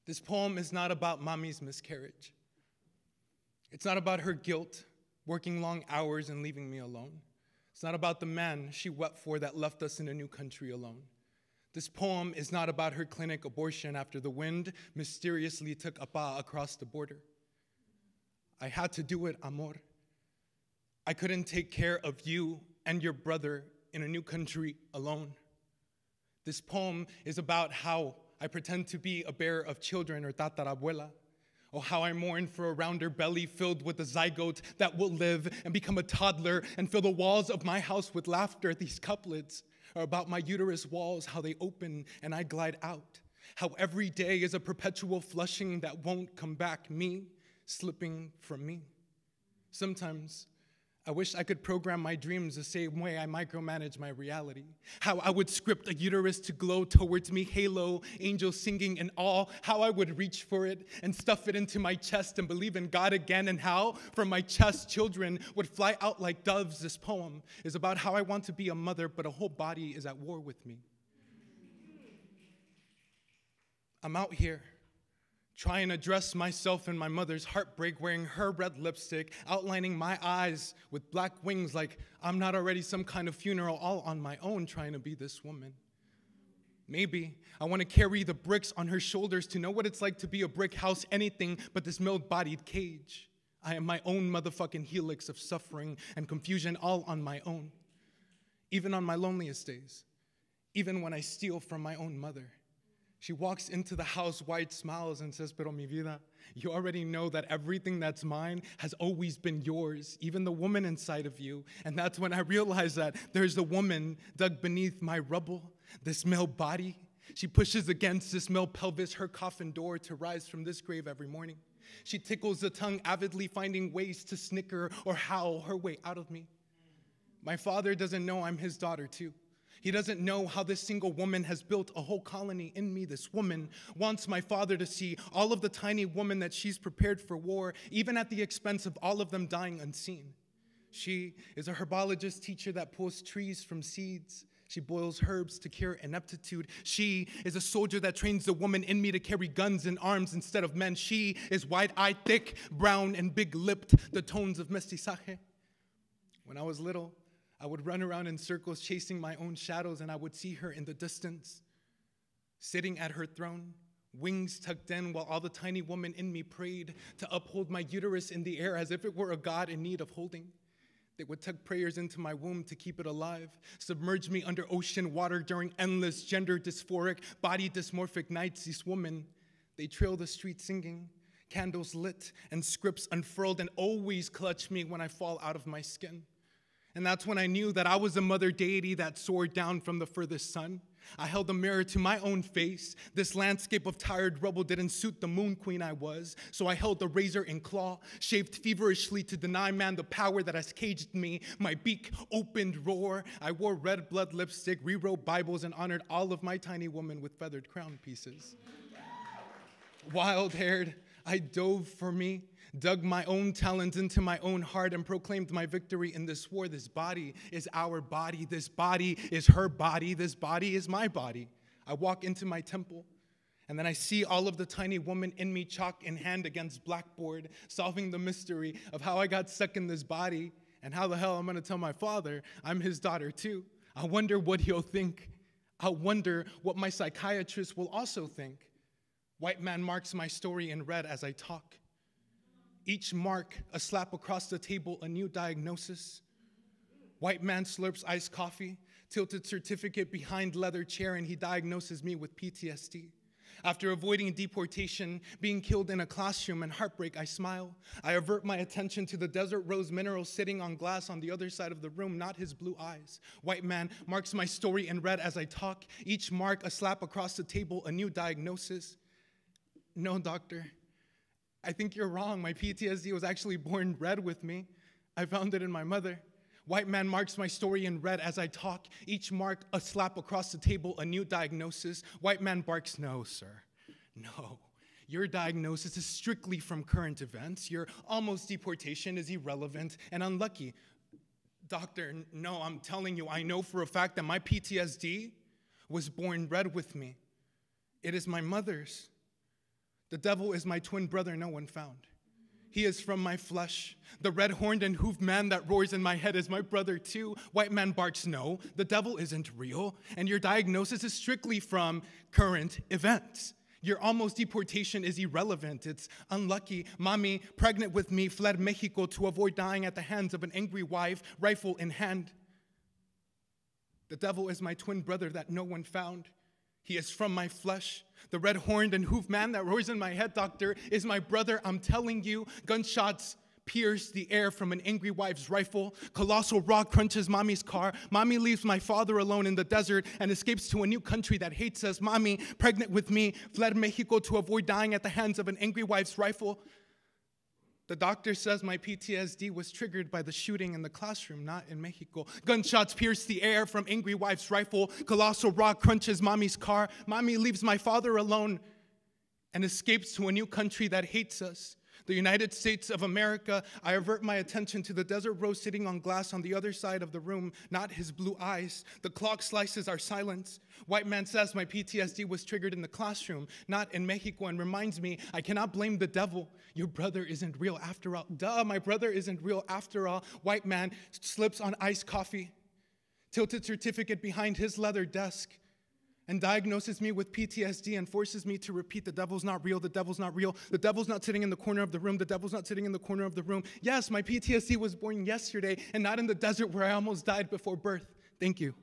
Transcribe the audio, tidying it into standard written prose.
This poem is not about Mami's miscarriage. It's not about her guilt, working long hours and leaving me alone. It's not about the man she wept for that left us in a new country alone. This poem is not about her clinic abortion after the wind mysteriously took Apa across the border. I had to do it, amor. I couldn't take care of you and your brother in a new country alone. This poem is about how I pretend to be a bearer of children, or tatarabuela, or how I mourn for a rounder belly filled with a zygote that will live and become a toddler and fill the walls of my house with laughter. These couplets are about my uterus walls, how they open and I glide out, how every day is a perpetual flushing that won't come back, me slipping from me. Sometimes I wish I could program my dreams the same way I micromanage my reality. How I would script a uterus to glow towards me, halo, angels singing in awe. How I would reach for it and stuff it into my chest and believe in God again. And how from my chest children would fly out like doves. This poem is about how I want to be a mother, but a whole body is at war with me. I'm out here trying to dress myself in my mother's heartbreak, wearing her red lipstick, outlining my eyes with black wings like I'm not already some kind of funeral, all on my own, trying to be this woman. Maybe I want to carry the bricks on her shoulders to know what it's like to be a brick house, anything but this milled-bodied cage. I am my own motherfucking helix of suffering and confusion, all on my own. Even on my loneliest days, even when I steal from my own mother. She walks into the house, wide smiles, and says, "Pero mi vida, you already know that everything that's mine has always been yours, even the woman inside of you." And that's when I realized that there's the woman dug beneath my rubble, this male body. She pushes against this male pelvis, her coffin door, to rise from this grave every morning. She tickles the tongue, avidly finding ways to snicker or howl her way out of me. My father doesn't know I'm his daughter, too. He doesn't know how this single woman has built a whole colony in me. This woman wants my father to see all of the tiny women that she's prepared for war, even at the expense of all of them dying unseen. She is a herbologist teacher that pulls trees from seeds. She boils herbs to cure ineptitude. She is a soldier that trains the woman in me to carry guns and arms instead of men. She is wide-eyed, thick, brown, and big-lipped, the tones of mestizaje. When I was little, I would run around in circles chasing my own shadows, and I would see her in the distance, sitting at her throne, wings tucked in, while all the tiny woman in me prayed to uphold my uterus in the air as if it were a god in need of holding. They would tuck prayers into my womb to keep it alive, submerge me under ocean water during endless gender dysphoric, body dysmorphic nights. These women, they trail the streets singing, candles lit and scripts unfurled, and always clutch me when I fall out of my skin. And that's when I knew that I was a mother deity that soared down from the furthest sun. I held a mirror to my own face. This landscape of tired rubble didn't suit the moon queen I was, so I held a razor and claw, shaved feverishly to deny man the power that has caged me. My beak opened roar. I wore red blood lipstick, rewrote Bibles, and honored all of my tiny women with feathered crown pieces. Wild-haired, I dove for me, dug my own talons into my own heart, and proclaimed my victory in this war. This body is our body. This body is her body. This body is my body. I walk into my temple, and then I see all of the tiny woman in me, chalk in hand against blackboard, solving the mystery of how I got stuck in this body and how the hell I'm going to tell my father I'm his daughter too. I wonder what he'll think. I wonder what my psychiatrist will also think. White man marks my story in red as I talk. Each mark, a slap across the table, a new diagnosis. White man slurps iced coffee, tilted certificate behind leather chair, and he diagnoses me with PTSD. After avoiding deportation, being killed in a classroom, and heartbreak, I smile. I avert my attention to the desert rose mineral sitting on glass on the other side of the room, not his blue eyes. White man marks my story in red as I talk. Each mark, a slap across the table, a new diagnosis. No, doctor. I think you're wrong. My PTSD was actually born red with me. I found it in my mother. White man marks my story in red as I talk. Each mark, a slap across the table, a new diagnosis. White man barks, no, sir, no. Your diagnosis is strictly from current events. Your almost deportation is irrelevant and unlucky. Doctor, no, I'm telling you, I know for a fact that my PTSD was born red with me. It is my mother's. The devil is my twin brother no one found. He is from my flesh. The red-horned and hoofed man that roars in my head is my brother too. White man barks, no, the devil isn't real. And your diagnosis is strictly from current events. Your almost deportation is irrelevant. It's unlucky. Mami, pregnant with me, fled Mexico to avoid dying at the hands of an angry wife, rifle in hand. The devil is my twin brother that no one found. He is from my flesh. The red-horned and hoofed man that roars in my head, doctor, is my brother. I'm telling you, gunshots pierce the air from an angry wife's rifle. Colossal rock crunches Mami's car. Mami leaves my father alone in the desert and escapes to a new country that hates us. Mami, pregnant with me, fled Mexico to avoid dying at the hands of an angry wife's rifle. The doctor says my PTSD was triggered by the shooting in the classroom, not in Mexico. Gunshots pierce the air from angry wife's rifle. Colossal rock crunches Mami's car. Mami leaves my father alone and escapes to a new country that hates us. The United States of America. I avert my attention to the desert rose sitting on glass on the other side of the room, not his blue eyes. The clock slices our silence. White man says my PTSD was triggered in the classroom, not in Mexico, and reminds me I cannot blame the devil. Your brother isn't real after all. Duh, my brother isn't real after all. White man slips on iced coffee, tilted certificate behind his leather desk, and diagnoses me with PTSD and forces me to repeat, the devil's not real, the devil's not real, the devil's not sitting in the corner of the room, the devil's not sitting in the corner of the room. Yes, my PTSD was born yesterday and not in the desert where I almost died before birth. Thank you.